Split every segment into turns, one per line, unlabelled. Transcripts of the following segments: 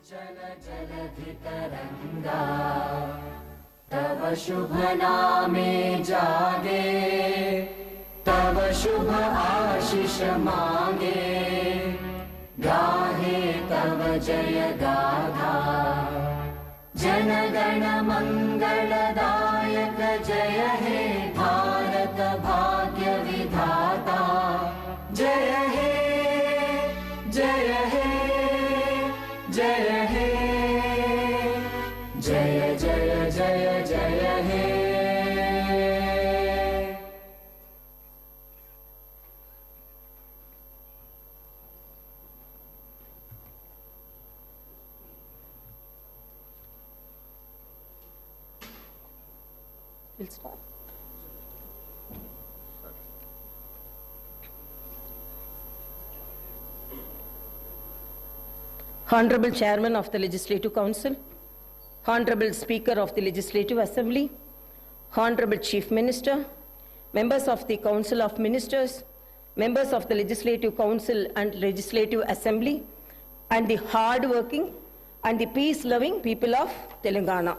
जल जलधितरंगा तव शुभ नामे जागे तव शुभ आशीष मांगे गाहे तव जय गाथा जन गण मंगलदायक जय हे भारत भाग्य विधाता जय हे जय हे जय हे जय जय जय जय हे We'll start.
Honorable Chairman of the Legislative Council, Honorable Speaker of the Legislative Assembly, Honorable Chief Minister, members of the Council of Ministers, members of the Legislative Council and Legislative Assembly, and the hard-working and the peace-loving people of Telangana.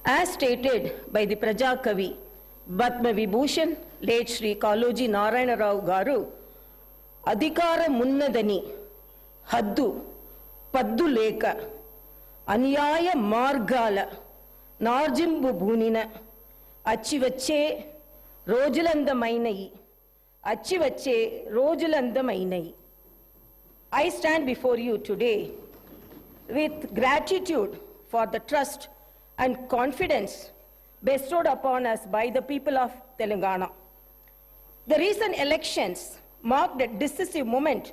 As stated by the Praja Kavi, Padma Vibhushan, late Shri Kaloji Narayana Rao Garu, Adhikara Munnadani, Haddu, పద్దు లేక అన్యాయ మార్గాల నార్జింబు భూనిన అచ్చివచ్చే రోజులందమైనయి అచ్చివచ్చే రోజులందమైనయి I stand before you today with gratitude for the trust and confidence bestowed upon us by the people of Telangana. The recent elections marked a decisive moment,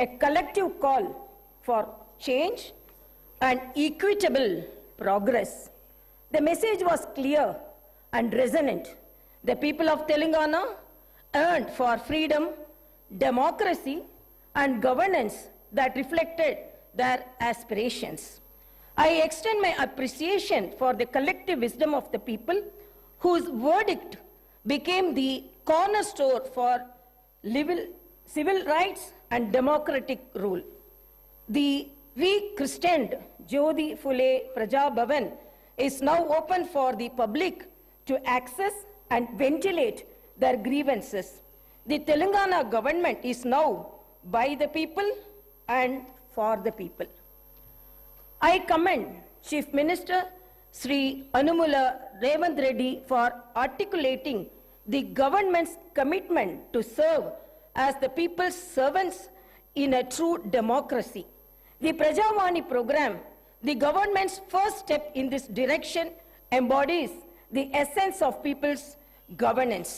a collective call for change and equitable progress. The message was clear and resonant. The people of Telangana yearned for freedom, democracy, and governance that reflected their aspirations. I extend my appreciation for the collective wisdom of the people whose verdict became the cornerstone for civil rights and democratic rule. The rechristened Jyoti Phule Praja Bhavan is now open for the public to access and ventilate their grievances. The Telangana government is now by the people and for the people. I commend Chief Minister Sri Anumula Revanth Reddy for articulating the government's commitment to serve as the people's servants in a true democracy. The Prajavani program, the government's first step in this direction, embodies the essence of people's governance,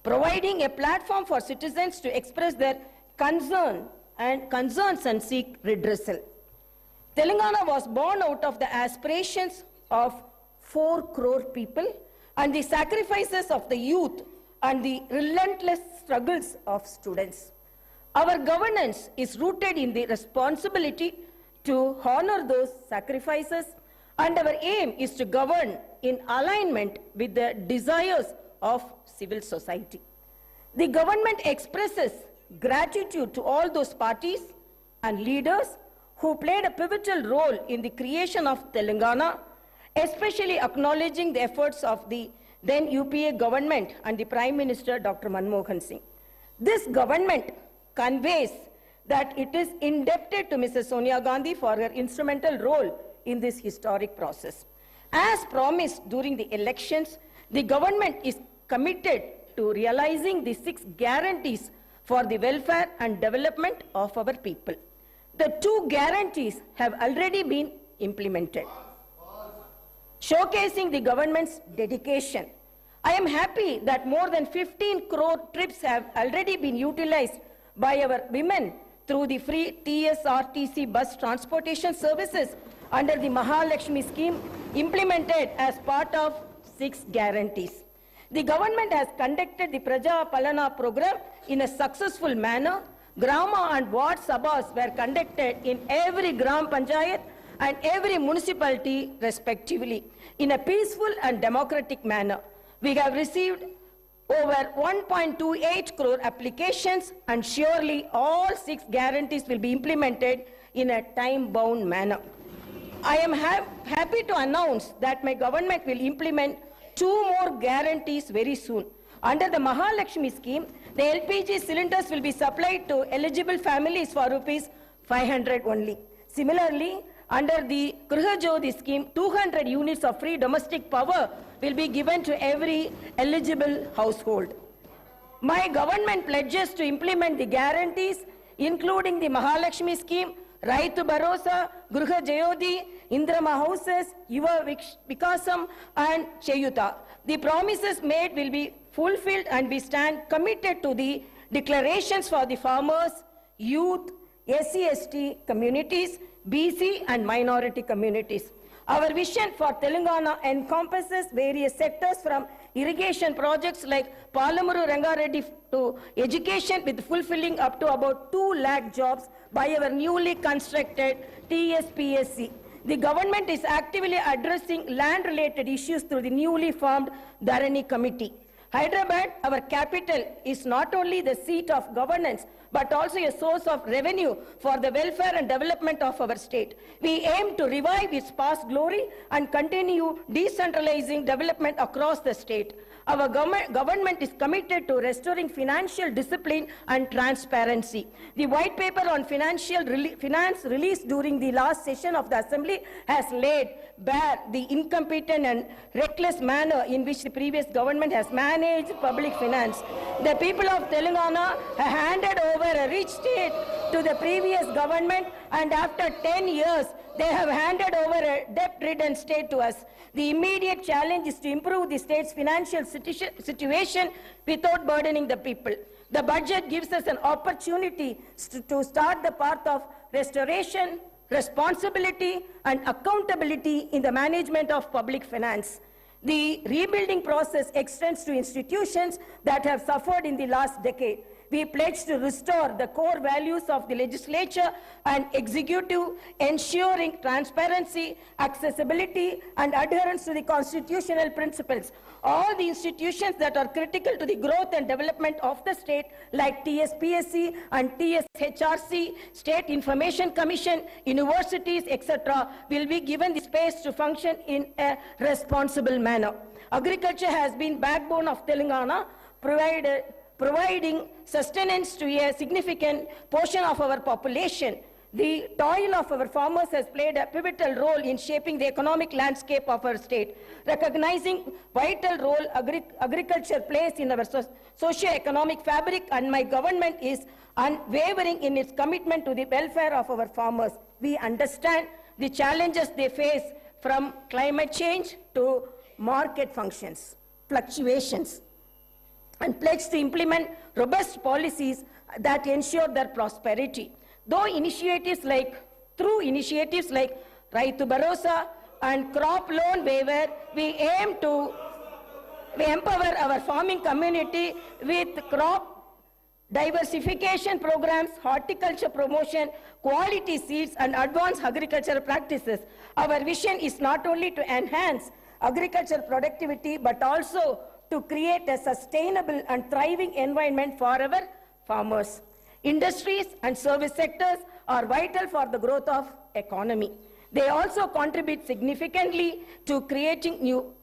providing a platform for citizens to express their concerns and seek redressal. Telangana was born out of the aspirations of 4 crore people and the sacrifices of the youth and the relentless struggles of students. Our governance is rooted in the responsibility to honor those sacrifices, and our aim is to govern in alignment with the desires of civil society. The government expresses gratitude to all those parties and leaders who played a pivotal role in the creation of Telangana, especially acknowledging the efforts of the then UPA government and the Prime Minister Dr. Manmohan Singh. This government conveys that it is indebted to Mrs. Sonia Gandhi for her instrumental role in this historic process. As promised during the elections, the government is committed to realizing the 6 guarantees for the welfare and development of our people. The 2 guarantees have already been implemented, showcasing the government's dedication. I am happy that more than 15 crore trips have already been utilized by our women through the free TSRTC bus transportation services under the Mahalakshmi scheme implemented as part of 6 guarantees. The government has conducted the Praja Palana program in a successful manner. Grama and Ward Sabhas were conducted in every Gram Panchayat and every municipality respectively in a peaceful and democratic manner. We have received over 1.28 crore applications, and surely all 6 guarantees will be implemented in a time-bound manner. I am happy to announce that my government will implement 2 more guarantees very soon. Under the Mahalakshmi scheme, the LPG cylinders will be supplied to eligible families for rupees 500 only. Similarly, under the Griha Jyoti scheme, 200 units of free domestic power will be given to every eligible household. My government pledges to implement the guarantees, including the Mahalakshmi scheme, Raitu Bharosa, Griha Jyoti, Indrama Houses, Yuva Vikasam, and Cheyuta. The promises made will be fulfilled, and we stand committed to the declarations for the farmers, youth, SC/ST communities, BC and minority communities. Our vision for Telangana encompasses various sectors from irrigation projects like Palamuru Rangareddy to education, with fulfilling up to about 2 lakh jobs by our newly constructed TSPSC. The government is actively addressing land-related issues through the newly formed Dharani Committee. Hyderabad, our capital, is not only the seat of governance, but also a source of revenue for the welfare and development of our state. We aim to revive its past glory and continue decentralizing development across the state. Our government is committed to restoring financial discipline and transparency. The white paper on finance released during the last session of the Assembly has laid bare the incompetent and reckless manner in which the previous government has managed public finance. The people of Telangana have handed over a rich state to the previous government, and after 10 years, they have handed over a debt-ridden state to us. The immediate challenge is to improve the state's financial situation without burdening the people. The budget gives us an opportunity to start the path of restoration, responsibility, and accountability in the management of public finance. The rebuilding process extends to institutions that have suffered in the last decade. We pledge to restore the core values of the legislature and executive, ensuring transparency, accessibility, and adherence to the constitutional principles. All the institutions that are critical to the growth and development of the state, like TSPSC and TSHRC, State Information Commission, universities, etc., will be given the space to function in a responsible manner. Agriculture has been backbone of Telangana, providing sustenance to a significant portion of our population. The toil of our farmers has played a pivotal role in shaping the economic landscape of our state. Recognizing vital role agriculture plays in our socio-economic fabric, and my government is unwavering in its commitment to the welfare of our farmers. We understand the challenges they face, from climate change to market fluctuations, and pledge to implement robust policies that ensure their prosperity. Through initiatives like Raitu Bharosa and crop loan waiver, we empower our farming community with crop diversification programs, horticulture promotion, quality seeds, and advanced agricultural practices. Our vision is not only to enhance agricultural productivity, but also to create a sustainable and thriving environment for our farmers. Industries and service sectors are vital for the growth of economy. They also contribute significantly to creating new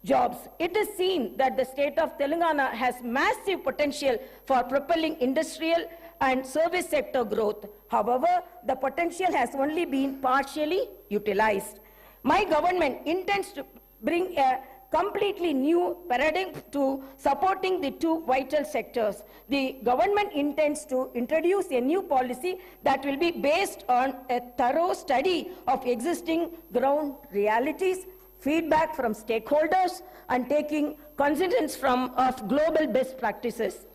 jobs. It is seen that the state of Telangana has massive potential for propelling industrial and service sector growth. However, the potential has only been partially utilized. My government intends to bring a completely new paradigm to supporting the 2 vital sectors. The government intends to introduce a new policy that will be based on a thorough study of existing ground realities, feedback from stakeholders, and taking cognizance of global best practices.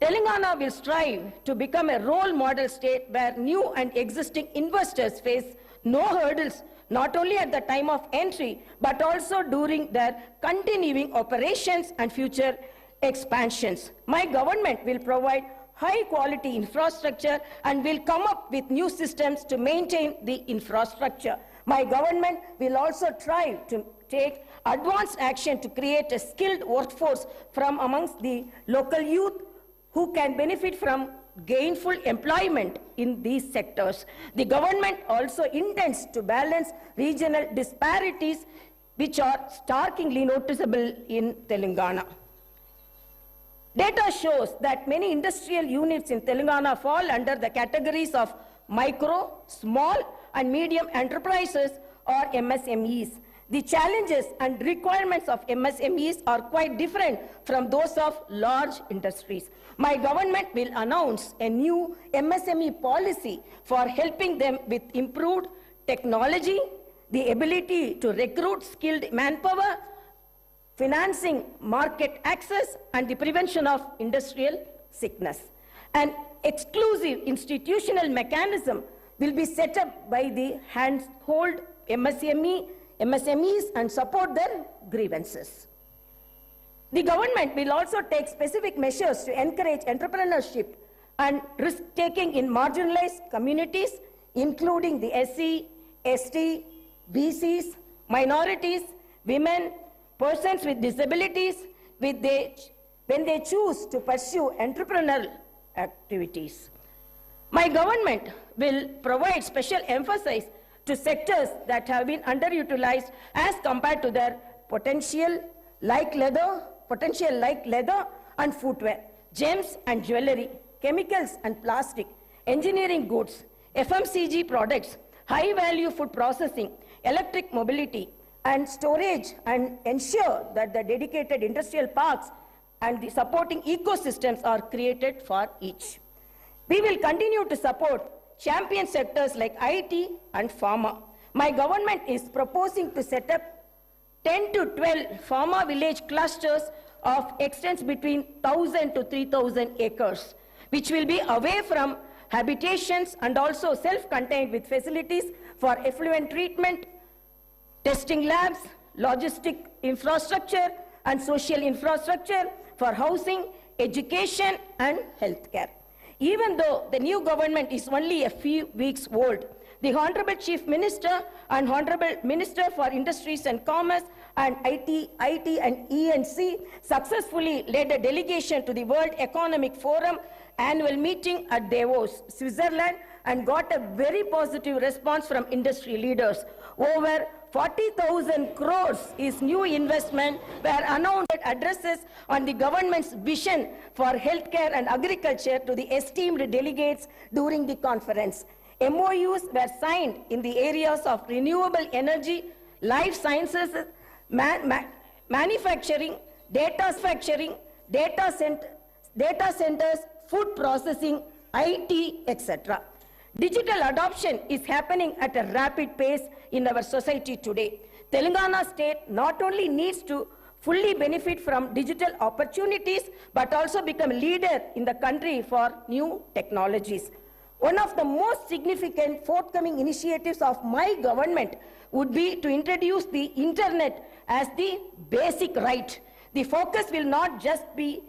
Telangana will strive to become a role model state where new and existing investors face no hurdles, not only at the time of entry, but also during their continuing operations and future expansions. My government will provide high-quality infrastructure and will come up with new systems to maintain the infrastructure. My government will also try to take advanced action to create a skilled workforce from amongst the local youth who can benefit from gainful employment in these sectors. The government also intends to balance regional disparities which are starkly noticeable in Telangana. Data shows that many industrial units in Telangana fall under the categories of micro, small and medium enterprises or MSMEs. The challenges and requirements of MSMEs are quite different from those of large industries. My government will announce a new MSME policy for helping them with improved technology, the ability to recruit skilled manpower, financing, market access, and the prevention of industrial sickness. An exclusive institutional mechanism will be set up by the handhold MSMEs and support their grievances. The government will also take specific measures to encourage entrepreneurship and risk-taking in marginalized communities, including the SC, ST, BCs, minorities, women, persons with disabilities, when they choose to pursue entrepreneurial activities. My government will provide special emphasis to sectors that have been underutilized as compared to their potential like leather and footwear, gems and jewelry, chemicals and plastic, engineering goods, FMCG products, high-value food processing, electric mobility, and storage, and ensure that the dedicated industrial parks and the supporting ecosystems are created for each. We will continue to support champion sectors like IT and pharma. My government is proposing to set up 10 to 12 pharma village clusters of extents between 1,000 to 3,000 acres, which will be away from habitations and also self-contained with facilities for effluent treatment, testing labs, logistic infrastructure, and social infrastructure for housing, education, and healthcare. Even though the new government is only a few weeks old, the Honorable Chief Minister and Honorable Minister for Industries and Commerce and IT and E&C successfully led a delegation to the World Economic Forum annual meeting at Davos, Switzerland, and got a very positive response from industry leaders. Over 40,000 crores is new investment were announced addresses on the government's vision for healthcare and agriculture to the esteemed delegates during the conference. MOUs were signed in the areas of renewable energy, life sciences, manufacturing, data centers, food processing, IT, etc. Digital adoption is happening at a rapid pace in our society today. Telangana state not only needs to fully benefit from digital opportunities, but also become a leader in the country for new technologies. One of the most significant forthcoming initiatives of my government would be to introduce the internet as the basic right. The focus will not just be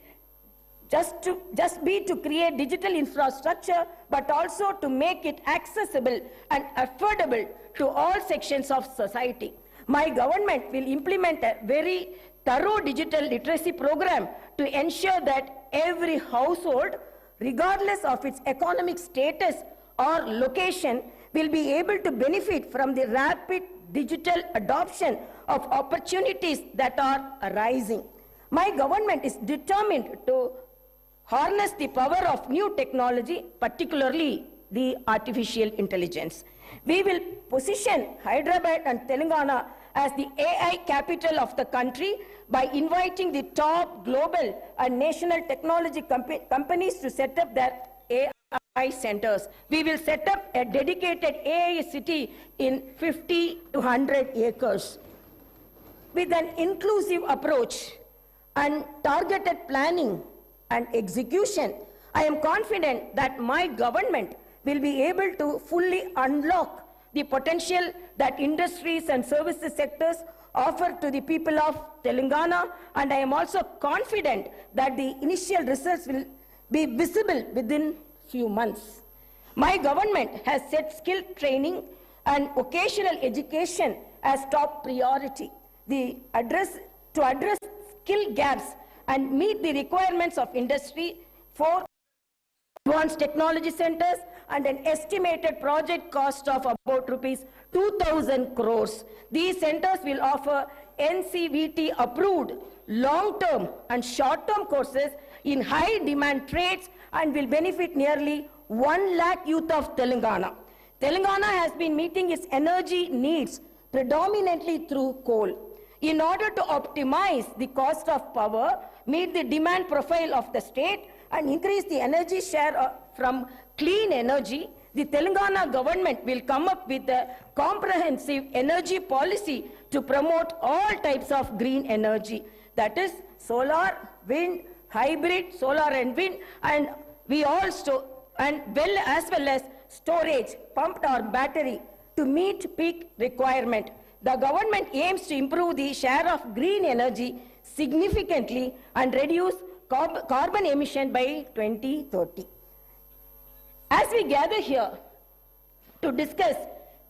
to create digital infrastructure, but also to make it accessible and affordable to all sections of society. My government will implement a very thorough digital literacy program to ensure that every household, regardless of its economic status or location, will be able to benefit from the rapid digital adoption of opportunities that are arising. My government is determined to harness the power of new technology, particularly the artificial intelligence. We will position Hyderabad and Telangana as the AI capital of the country by inviting the top global and national technology companies to set up their AI centers. We will set up a dedicated AI city in 50 to 100 acres. With an inclusive approach and targeted planning and execution, I am confident that my government will be able to fully unlock the potential that industries and services sectors offer to the people of Telangana, and I am also confident that the initial results will be visible within few months. My government has set skill training and vocational education as top priority. To address skill gaps and meet the requirements of industry, advanced technology centers, and an estimated project cost of about rupees 2,000 crores. These centers will offer NCVT approved long-term and short-term courses in high-demand trades and will benefit nearly 1 lakh youth of Telangana. Telangana has been meeting its energy needs predominantly through coal. In order to optimize the cost of power, meet the demand profile of the state, and increase the energy share from clean energy, the Telangana government will come up with a comprehensive energy policy to promote all types of green energy. That is solar, wind, hybrid, solar and wind, and as well as storage, pumped or battery to meet peak requirement. The government aims to improve the share of green energy significantly and reduce carbon emission by 2030. As we gather here to discuss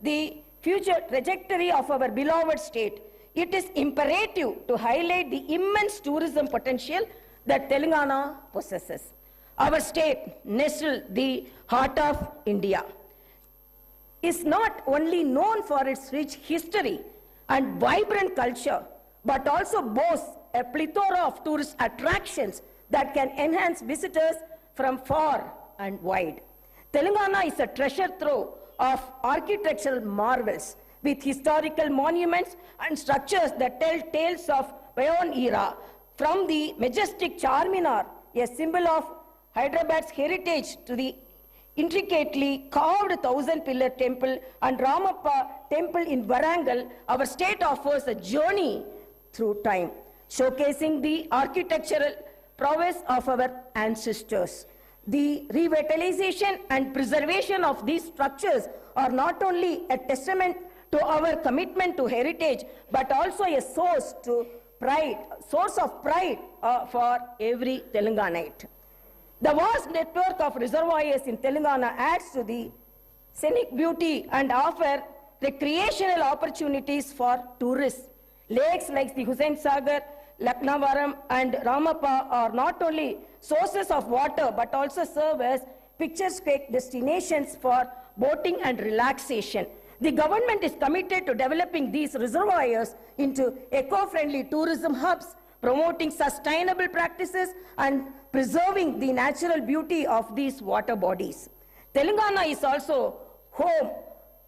the future trajectory of our beloved state, it is imperative to highlight the immense tourism potential that Telangana possesses. Our state, nestled the heart of India, is not only known for its rich history and vibrant culture, but also boasts a plethora of tourist attractions that can enhance visitors from far and wide. Telangana is a treasure trove of architectural marvels with historical monuments and structures that tell tales of bygone era, from the majestic Charminar, a symbol of Hyderabad's heritage, to the intricately carved 1,000-pillar temple and Ramappa temple in Warangal. Our state offers a journey through time, showcasing the architectural prowess of our ancestors. The revitalization and preservation of these structures are not only a testament to our commitment to heritage, but also a source of pride for every Telanganite. The vast network of reservoirs in Telangana adds to the scenic beauty and offer recreational opportunities for tourists. Lakes like the Hussain Sagar, Laknavaram and Ramappa are not only sources of water but also serve as picturesque destinations for boating and relaxation. The government is committed to developing these reservoirs into eco-friendly tourism hubs, promoting sustainable practices and preserving the natural beauty of these water bodies. Telangana is also home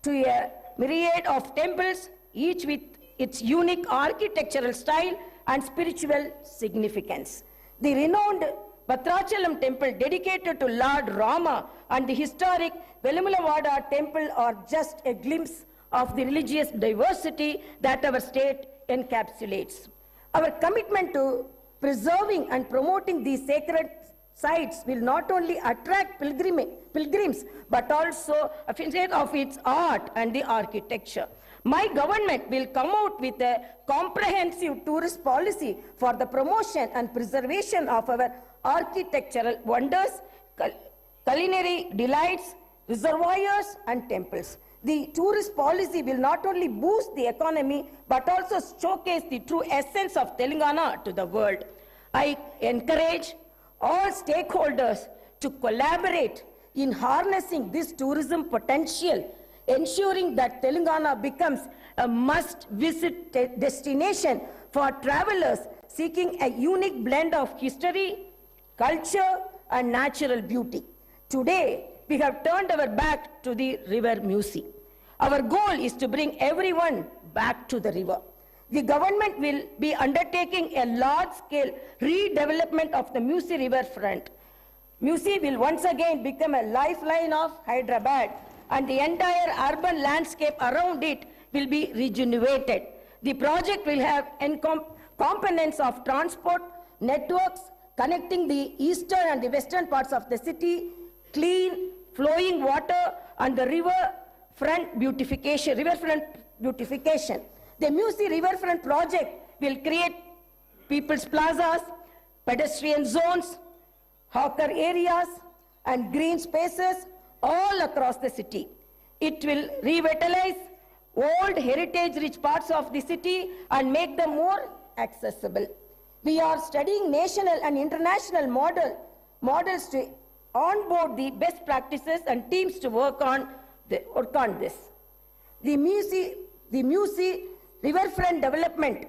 to a myriad of temples, each with its unique architectural style and spiritual significance. The renowned Bhadrachalam temple dedicated to Lord Rama and the historic Velumalavada temple are just a glimpse of the religious diversity that our state encapsulates. Our commitment to preserving and promoting these sacred sites will not only attract pilgrims, but also appreciate of its art and the architecture. My government will come out with a comprehensive tourist policy for the promotion and preservation of our architectural wonders, culinary delights, reservoirs and temples. The tourist policy will not only boost the economy, but also showcase the true essence of Telangana to the world. I encourage all stakeholders to collaborate in harnessing this tourism potential, ensuring that Telangana becomes a must-visit destination for travelers seeking a unique blend of history, culture, and natural beauty. Today, we have turned our back to the river Musi. Our goal is to bring everyone back to the river. The government will be undertaking a large-scale redevelopment of the Musi Riverfront. Musi will once again become a lifeline of Hyderabad, and the entire urban landscape around it will be rejuvenated. The project will have components of transport networks connecting the eastern and the western parts of the city, clean flowing water, and the riverfront beautification. The Musi Riverfront project will create people's plazas, pedestrian zones, hawker areas, and green spaces all across the city. It will revitalize old heritage-rich parts of the city and make them more accessible. We are studying national and international models to onboard the best practices and teams to work on this. The Musi Riverfront development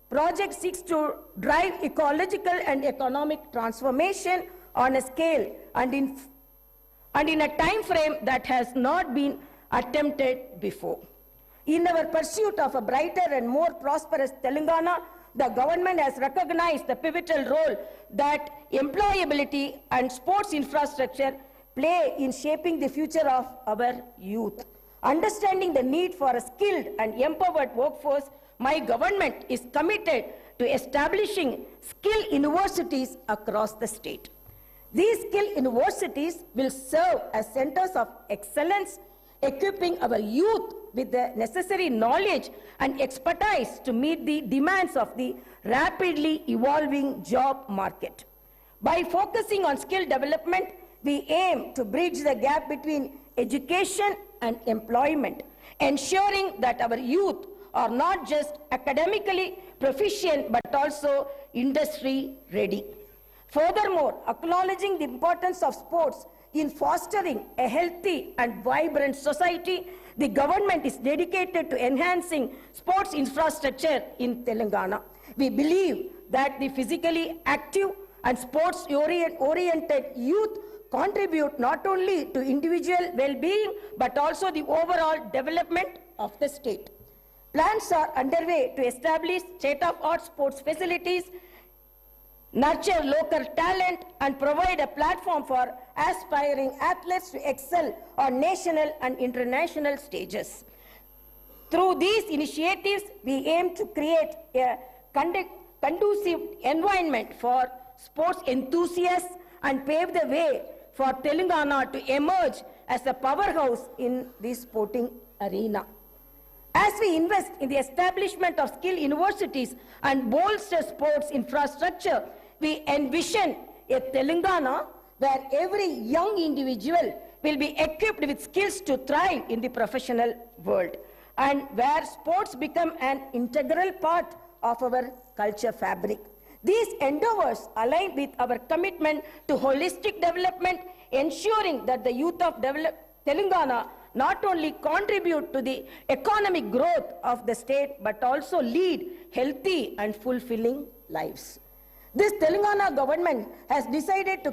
project seeks to drive ecological and economic transformation on a scale and in a time frame that has not been attempted before. In our pursuit of a brighter and more prosperous Telangana, the government has recognized the pivotal role that employability and sports infrastructure play in shaping the future of our youth. Understanding the need for a skilled and empowered workforce, my government is committed to establishing skill universities across the state. These skill universities will serve as centers of excellence, equipping our youth with the necessary knowledge and expertise to meet the demands of the rapidly evolving job market. By focusing on skill development, we aim to bridge the gap between education and employment, ensuring that our youth are not just academically proficient but also industry ready. Furthermore, acknowledging the importance of sports in fostering a healthy and vibrant society, the government is dedicated to enhancing sports infrastructure in Telangana. We believe that the physically active and sports-oriented youth contribute not only to individual well-being but also the overall development of the state. Plans are underway to establish state-of-the-art sports facilities, nurture local talent, and provide a platform for aspiring athletes to excel on national and international stages. Through these initiatives, we aim to create a conducive environment for sports enthusiasts and pave the way for Telangana to emerge as a powerhouse in the sporting arena. As we invest in the establishment of skill universities and bolster sports infrastructure, we envision a Telangana where every young individual will be equipped with skills to thrive in the professional world, and where sports become an integral part of our culture fabric. These endeavors align with our commitment to holistic development, ensuring that the youth of Telangana not only contribute to the economic growth of the state but also lead healthy and fulfilling lives. This Telangana government has decided to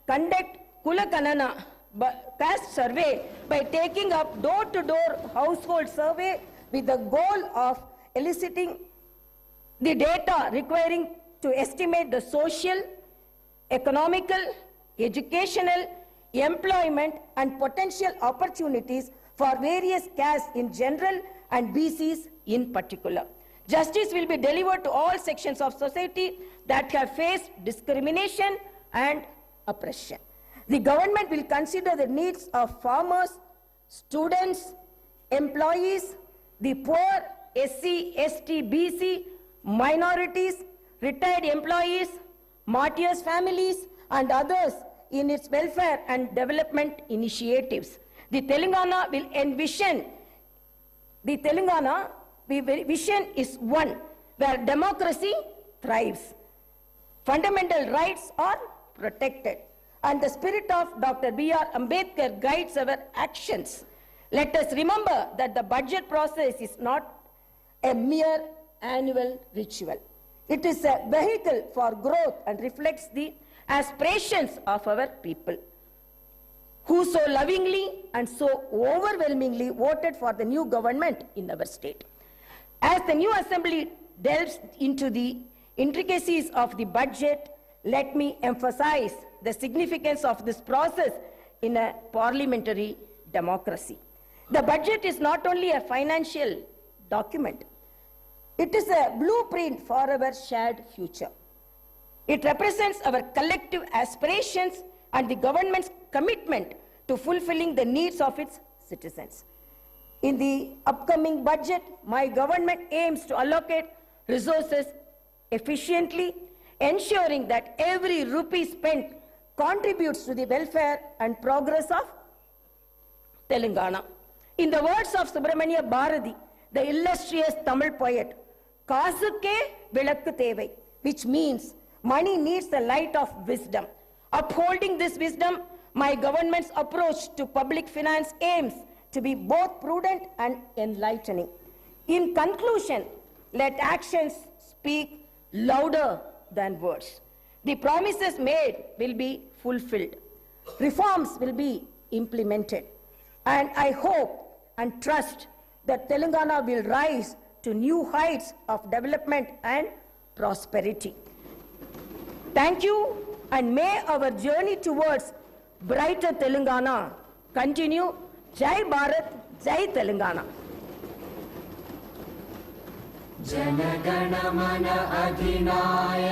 conduct Kulakanana caste survey by taking up door-to-door household survey with the goal of eliciting the data requiring to estimate the social, economical, educational, employment and potential opportunities for various castes in general and BCs in particular. Justice will be delivered to all sections of society that have faced discrimination and oppression. The government will consider the needs of farmers, students, employees, the poor, SC, ST, BC, minorities, retired employees, martyrs' families, and others in its welfare and development initiatives. The Telangana vision is one where democracy thrives, fundamental rights are protected, and the spirit of Dr. B.R. Ambedkar guides our actions. Let us remember that the budget process is not a mere annual ritual. It is a vehicle for growth and reflects the aspirations of our people, who so lovingly and so overwhelmingly voted for the new government in our state. As the new assembly delves into the intricacies of the budget, let me emphasize the significance of this process in a parliamentary democracy. The budget is not only a financial document, it is a blueprint for our shared future. It represents our collective aspirations and the government's commitment to fulfilling the needs of its citizens. In the upcoming budget, my government aims to allocate resources efficiently, ensuring that every rupee spent contributes to the welfare and progress of Telangana. In the words of Subramania Bharati, the illustrious Tamil poet, "Kaasukke vilakku thevai," which means money needs the light of wisdom. Upholding this wisdom, My government's approach to public finance aims to be both prudent and enlightening. In conclusion, let actions speak louder than words. The promises made will be fulfilled. Reforms will be implemented. And I hope and trust that Telangana will rise to new heights of development and prosperity. Thank you, and may our journey towards brighter Telangana continue. Jai Bharat, Jai Telangana.
Jana Gana Mana Adhinaya